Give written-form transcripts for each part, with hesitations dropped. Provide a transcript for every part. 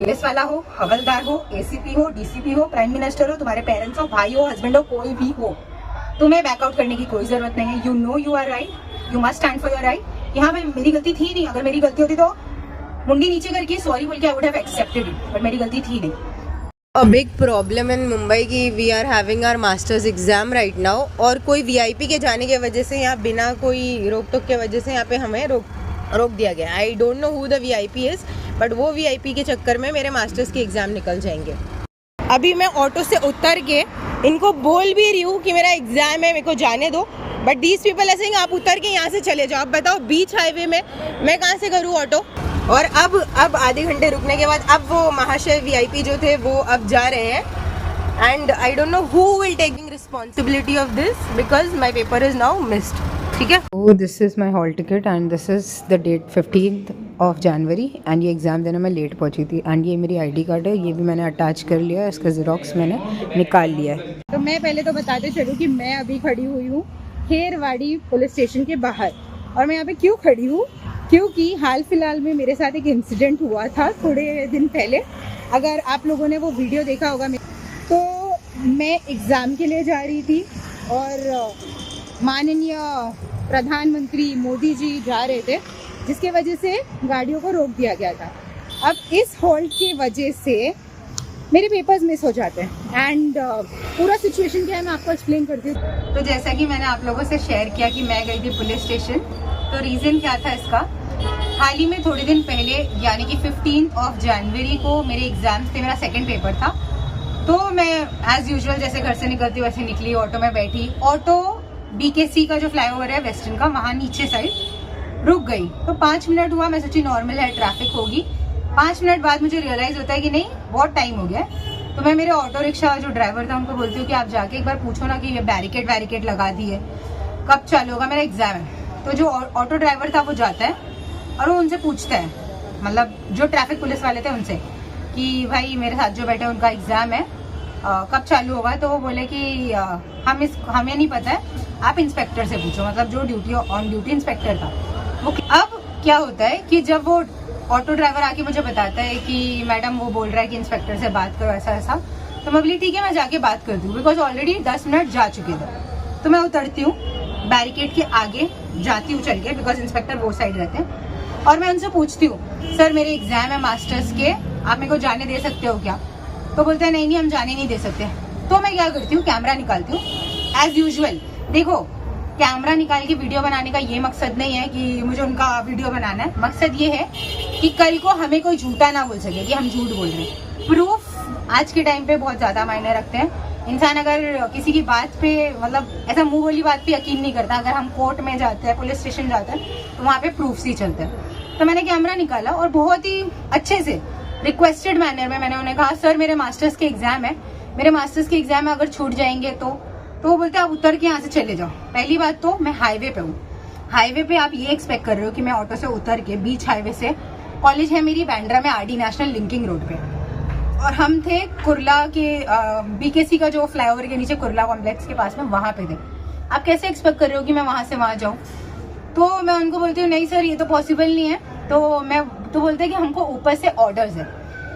Police वाला हो, हवलदार हो, एसीपी हो, डीसीपी हो, प्राइम मिनिस्टर हो, तुम्हारे पेरेंट्स हो, भाई हो, हस्बैंड हो, कोई भी हो, तुम्हें बैकआउट करने की कोई जरूरत नहीं है। You know you are right, you must stand for your right. यहाँ पे मेरी गलती थी नहीं, अगर मेरी गलती होती तो मुंडी नीचे करके सॉरी बोल के I would have accepted it, but मेरी गलती थी नहीं। A big problem in Mumbai की we are having our masters exam right now और कोई VIP के जाने की वजह से यहाँ बिना कोई रोक टोक के वजह से यहाँ पे हमें रोक दिया गया। I don't know who the VIP is but वो VIP के चक्कर में मेरे मास्टर्स के एग्ज़ाम निकल जाएंगे। अभी मैं ऑटो से उतर के इनको बोल भी रही हूँ कि मेरा एग्ज़ाम है, मेरे को जाने दो, बट दीज पीपल ऐसे आप उतर के यहाँ से चले जाओ। आप बताओ बीच हाईवे में मैं कहाँ से करूँ ऑटो। और अब आधे घंटे रुकने के बाद अब वो महाशय VIP जो थे वो अब जा रहे हैं and I don't know who will taking responsibility of this because my paper is now missed. ठीक है, तो this is my hall ticket and this is the date 15th of January and ये एग्ज़ाम देने मैं late पहुंची थी and ये मेरी ID कार्ड है, ये भी मैंने अटैच कर लिया है, इसका ज़ेरॉक्स मैंने निकाल लिया है। तो मैं पहले तो बताते चलूँ कि मैं अभी खड़ी हुई हूँ खेरवाड़ी पुलिस स्टेशन के बाहर, और मैं यहाँ पे क्यों खड़ी हूँ क्योंकि हाल फिलहाल में मेरे साथ एक इंसिडेंट हुआ था थोड़े दिन पहले। अगर आप लोगों ने वो वीडियो देखा होगा, तो मैं एग्ज़ाम के लिए जा रही थी और माननीय प्रधानमंत्री मोदी जी जा रहे थे, जिसके वजह से गाड़ियों को रोक दिया गया था। अब इस हॉल्ट की वजह से मेरे पेपर्स मिस हो जाते हैं एंड पूरा सिचुएशन क्या है मैं आपको एक्सप्लेन करती हूँ। तो जैसा कि मैंने आप लोगों से शेयर किया कि मैं गई थी पुलिस स्टेशन, तो रीज़न क्या था इसका, हाल ही में थोड़े दिन पहले यानी कि 15 जनवरी को मेरे एग्जाम्स थे, मेरा सेकंड पेपर था। तो मैं एज यूजुअल जैसे घर से निकलती वैसे निकली, ऑटो में बैठी, ऑटो BKC का जो फ्लाईओवर है वेस्टर्न का, वहाँ नीचे साइड रुक गई। तो 5 मिनट हुआ, मैं सोची नॉर्मल है ट्रैफिक होगी। 5 मिनट बाद मुझे रियलाइज होता है कि नहीं बहुत टाइम हो गया है। तो मैं मेरे ऑटो रिक्शा जो ड्राइवर था उनको बोलती हूँ कि आप जाके एक बार पूछो ना कि ये बैरिकेड लगा दी है, कब चालू होगा, मेरा एग्जाम है। तो जो ऑटो ड्राइवर था वो जाता है और वो उनसे पूछता है, मतलब जो ट्रैफिक पुलिस वाले थे उनसे, कि भाई मेरे साथ जो बैठे उनका एग्जाम है, कब चालू होगा। तो वो बोले कि हमें नहीं पता है, आप इंस्पेक्टर से पूछो, मतलब जो ऑन ड्यूटी इंस्पेक्टर था वो। अब क्या होता है कि जब वो ऑटो ड्राइवर आके मुझे बताता है कि मैडम वो बोल रहा है कि इंस्पेक्टर से बात करो ऐसा ऐसा, तो मैं बोली ठीक है मैं जाके बात करती हूँ, बिकॉज ऑलरेडी 10 मिनट जा चुके थे। तो मैं उतरती हूँ, बैरिकेड के आगे जाती हूँ चल के, बिकॉज इंस्पेक्टर वो साइड रहते हैं, और मैं उनसे पूछती हूँ सर मेरे एग्जाम है मास्टर्स के, आप मेरे को जाने दे सकते हो क्या। तो बोलते हैं नहीं हम जाने नहीं दे सकते। तो मैं क्या करती हूँ, कैमरा निकालती हूँ एज यूजुअल। देखो कैमरा निकाल के वीडियो बनाने का ये मकसद नहीं है कि मुझे उनका वीडियो बनाना है, मकसद ये है कि कल को हमें कोई झूठा ना बोल सके कि हम झूठ बोल रहे हैं। प्रूफ आज के टाइम पे बहुत ज्यादा मायने रखते हैं। इंसान अगर किसी की बात पे, मतलब ऐसा मुंह बोली बात पे यकीन नहीं करता, अगर हम कोर्ट में जाते हैं, पुलिस स्टेशन जाते हैं, तो वहाँ पे प्रूफ ही चलते हैं। तो मैंने कैमरा निकाला और बहुत ही अच्छे से रिक्वेस्टेड मैनर में मैंने उन्हें कहा सर मेरे मास्टर्स के एग्जाम है, मेरे मास्टर्स के एग्जाम में अगर छूट जाएंगे तो वो बोलते आप उतर के यहाँ से चले जाओ। पहली बात तो मैं हाईवे पे हूँ, हाईवे पे आप ये एक्सपेक्ट कर रहे हो कि मैं ऑटो से उतर के बीच हाईवे से, कॉलेज है मेरी बांद्रा में RD नेशनल लिंकिंग रोड पे, और हम थे कुर्ला के BKC का जो फ्लाईओवर के नीचे कुर्ला कॉम्प्लेक्स के पास में, वहां पे थे। आप कैसे एक्सपेक्ट कर रहे हो कि मैं वहां से वहां जाऊं। तो मैं उनको बोलती हूँ नहीं सर ये तो पॉसिबल नहीं है। तो बोलते हैं कि हमको ऊपर से ऑर्डर्स है।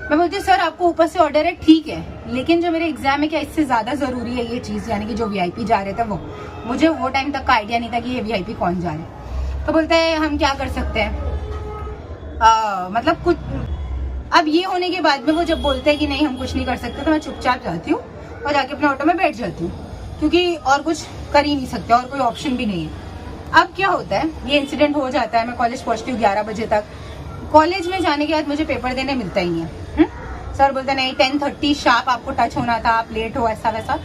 मैं बोलती हूँ सर आपको ऊपर से ऑर्डर है ठीक है, लेकिन जो मेरे एग्जाम है क्या इससे ज्यादा जरूरी है ये चीज, यानी कि जो VIP जा रहे थे वो, मुझे वो टाइम तक का आइडिया नहीं था कि ये VIP कौन जा रहे हैं। तो बोलते हैं हम क्या कर सकते हैं, मतलब कुछ। अब ये होने के बाद में वो जब बोलते हैं कि नहीं हम कुछ नहीं कर सकते, तो मैं चुपचाप जाती हूँ और जाके अपने ऑटो में बैठ जाती हूँ, क्योंकि और कुछ कर ही नहीं सकते और कोई ऑप्शन भी नहीं है। अब क्या होता है, ये इंसिडेंट हो जाता है, मैं कॉलेज पहुंचती हूँ 11 बजे तक। कॉलेज में जाने के बाद मुझे पेपर देने मिलता ही नहीं है। सर बोलते नहीं 10:30 शार्प आपको टच होना था, आप लेट हो ऐसा वैसा।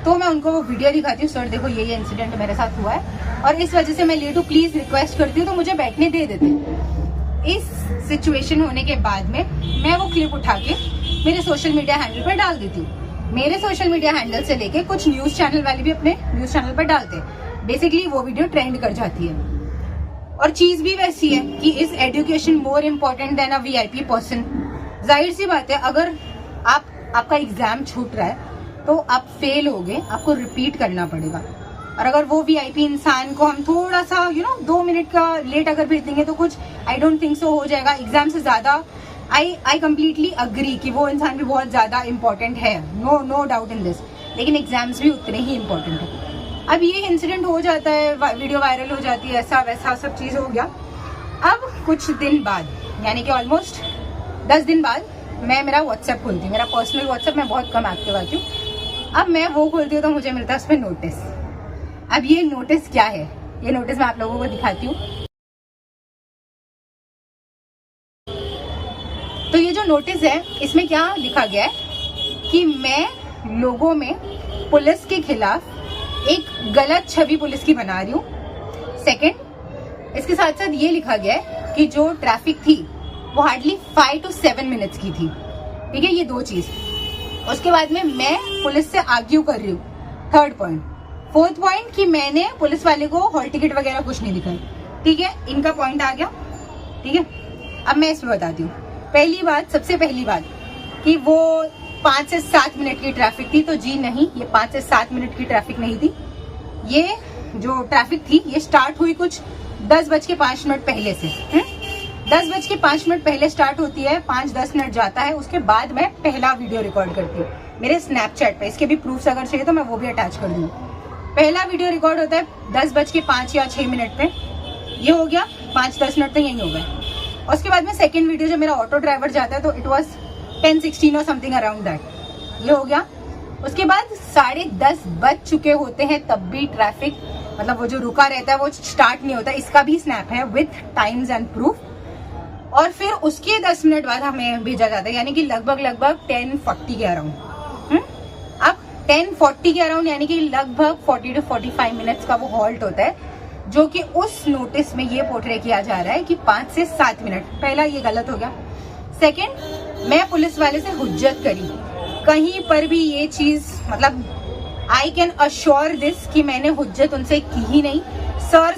तो मैं उनको वो वीडियो दिखाती हूँ, सर देखो ये इंसिडेंट मेरे साथ हुआ है और इस वजह से मैं लेट हूँ, प्लीज रिक्वेस्ट करती हूँ, तो मुझे बैठने दे देते। इस सिचुएशन होने के बाद में मैं वो क्लिप उठा के मेरे सोशल मीडिया हैंडल पर डाल देती हूँ। मेरे सोशल मीडिया हैंडल से लेके कुछ न्यूज चैनल वाले भी अपने न्यूज चैनल पर डालते हैं। बेसिकली वो वीडियो ट्रेंड कर जाती है। और चीज भी वैसी है कि is education more important then a VIP person. जाहिर सी बात है, अगर आपका एग्जाम छूट रहा है तो आप फेल हो गए, आपको रिपीट करना पड़ेगा। और अगर वो VIP इंसान को हम थोड़ा सा 2 मिनट का लेट अगर भेज देंगे तो कुछ आई डोंट थिंक सो हो जाएगा। एग्जाम से ज्यादा आई कम्प्लीटली अग्री कि वो इंसान भी बहुत ज़्यादा इंपॉर्टेंट है, नो डाउट इन दिस, लेकिन एग्जाम्स भी उतने ही इंपॉर्टेंट है। अब ये इंसिडेंट हो जाता है, वीडियो वायरल हो जाती है, ऐसा वैसा सब चीज़ हो गया। अब कुछ दिन बाद, यानी कि ऑलमोस्ट 10 दिन बाद, मैं मेरा व्हाट्सएप खोलती हूँ, मेरा पर्सनल व्हाट्सएप, मैं बहुत कम एक्टिव आती हूँ। अब मैं वो खोलती हूँ तो मुझे मिलता है उस पर नोटिस। अब ये नोटिस क्या है, ये नोटिस मैं आप लोगों को दिखाती हूँ। तो ये जो नोटिस है, इसमें क्या लिखा गया है कि मैं लोगों में पुलिस के खिलाफ एक गलत छवि पुलिस की बना रही हूँ। सेकंड, इसके साथ साथ ये लिखा गया है कि जो ट्रैफिक थी वो हार्डली 5 to 7 मिनट्स की थी। ठीक है, ये 2 चीज। उसके बाद में मैं पुलिस से आर्ग्यू कर रही हूँ। Third point. फोर्थ पॉइंट कि मैंने पुलिस वाले को हॉल टिकट वगैरह कुछ नहीं दिखाई। ठीक है, इनका पॉइंट आ गया। ठीक है, अब मैं इसमें बताती हूँ। पहली बात, सबसे पहली बात कि वो 5 से 7 मिनट की ट्रैफिक थी, तो जी नहीं, ये 5 से 7 मिनट की ट्रैफिक नहीं थी। ये जो ट्रैफिक थी ये स्टार्ट हुई कुछ 10:05 पहले से। 10:05 पहले स्टार्ट होती है, 5-10 मिनट जाता है, उसके बाद मैं पहला वीडियो रिकॉर्ड करती हूँ मेरे स्नैपचैट पे। इसके भी प्रूफ्स अगर चाहिए तो मैं वो भी अटैच कर दूँ। पहला वीडियो रिकॉर्ड होता है 10:05 या 6 मिनट पे। ये हो गया, 5-10 मिनट तो यही हो गए। उसके बाद में सेकंड वीडियो जब मेरा ऑटो ड्राइवर जाता है तो इट वाज 10:16 और समथिंग अराउंड दैट, ये हो गया। उसके बाद 10:30 बज चुके होते हैं, तब भी ट्रैफिक, मतलब वो जो रुका रहता है वो स्टार्ट नहीं होता। इसका भी स्नैप है विथ टाइम्स एंड प्रूफ। और फिर उसके 10 मिनट बाद हमें भेजा जाता है, यानी कि लगभग 10:40 के अराउंड। अब 10:40 के अराउंड, यानी कि लगभग 40 to 45 मिनट्स का वो हॉल्ट होता है, जो कि उस नोटिस में ये पोर्ट्रे किया जा रहा है कि 5 से 7 मिनट। पहला ये गलत हो गया। सेकंड, मैं पुलिस वाले से हुज्जत करी, कहीं पर भी ये चीज, मतलब आई कैन अश्योर दिस कि मैंने हुज्जत उनसे की ही नहीं।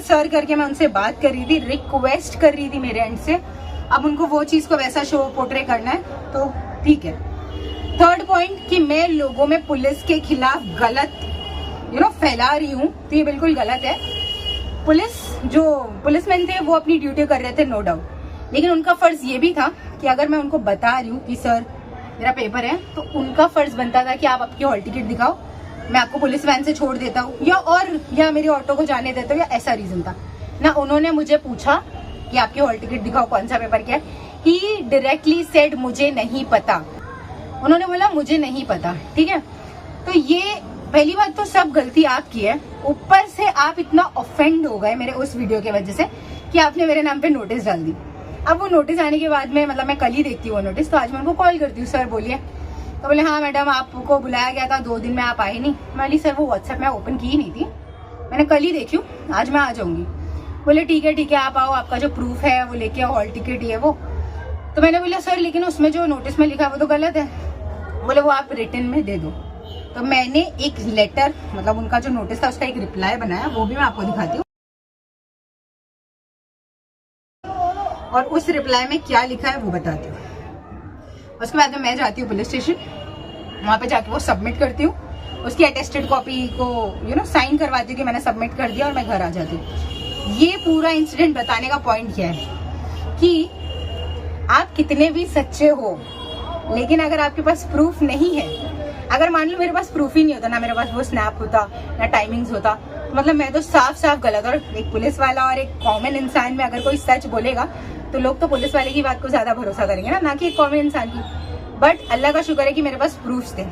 सर करके मैं उनसे बात कर रही थी, रिक्वेस्ट कर रही थी मेरे एंड से। अब उनको वो चीज को वैसा शो पोर्ट्रे करना है तो ठीक है। थर्ड पॉइंट कि मैं लोगों में पुलिस के खिलाफ गलत फैला रही हूँ, तो ये बिल्कुल गलत है। जो पुलिसमैन थे वो अपनी ड्यूटी कर रहे थे, नो डाउट, लेकिन उनका फर्ज ये भी था कि अगर मैं उनको बता रही हूँ कि सर मेरा पेपर है, तो उनका फर्ज बनता था कि आप आपकी हॉल टिकट दिखाओ, मैं आपको पुलिस वैन से छोड़ देता हूँ, या मेरी ऑटो को जाने देता हूँ, या ऐसा रीजन था ना। उन्होंने मुझे पूछा कि आपकी हॉल टिकट दिखाओ, कौन सा पेपर क्या है। ही डायरेक्टली सेड मुझे नहीं पता, उन्होंने बोला मुझे नहीं पता। ठीक है, तो ये पहली बात तो सब गलती आपकी है, ऊपर से आप इतना ऑफेंड हो गए मेरे उस वीडियो की वजह से कि आपने मेरे नाम पे नोटिस डाल दी। अब वो नोटिस आने के बाद में, मतलब मैं कल ही देखती हूँ वो नोटिस, तो आज मैं उनको कॉल करती हूँ, सर बोलिए। तो बोले हाँ मैडम, आपको बुलाया गया था, 2 दिन में आप आए नहीं। मैं बोली सर वो व्हाट्सएप मैं ओपन की ही नहीं थी, मैंने कल ही देखी हूँ, आज मैं आ जाऊंगी। बोले ठीक है आप आओ, आपका जो प्रूफ है वो लेके आओ, हॉल टिकट ही है वो। तो मैंने बोला सर लेकिन उसमें जो नोटिस में लिखा है वो तो गलत है। बोले वो आप रिटन में दे दो। तो मैंने एक लेटर, मतलब उनका जो नोटिस था उसका एक रिप्लाई बनाया, वो भी मैं आपको दिखाती हूँ। और उस रिप्लाई में क्या लिखा है वो बताती हूँ। उसके बाद में मैं जाती हूँ पुलिस स्टेशन, वहाँ पे जाके वो सबमिट करती हूँ, उसकी अटेस्टेड कॉपी को साइन करवाती हूँ कि मैंने सबमिट कर दिया, और मैं घर आ जाती हूँ। ये पूरा इंसिडेंट बताने का पॉइंट क्या है कि आप कितने भी सच्चे हो, लेकिन अगर आपके पास प्रूफ नहीं है, अगर मान लो मेरे पास प्रूफ ही नहीं होता, ना मेरे पास वो स्नैप होता, ना टाइमिंग्स होता, मतलब मैं तो साफ गलत। और एक पुलिस वाला और एक कॉमन इंसान में अगर कोई सच बोलेगा तो लोग तो पुलिस वाले की बात को ज्यादा भरोसा करेंगे ना कि एक कॉमन इंसान की। बट अल्लाह का शुक्र है कि मेरे पास प्रूफ्स थे।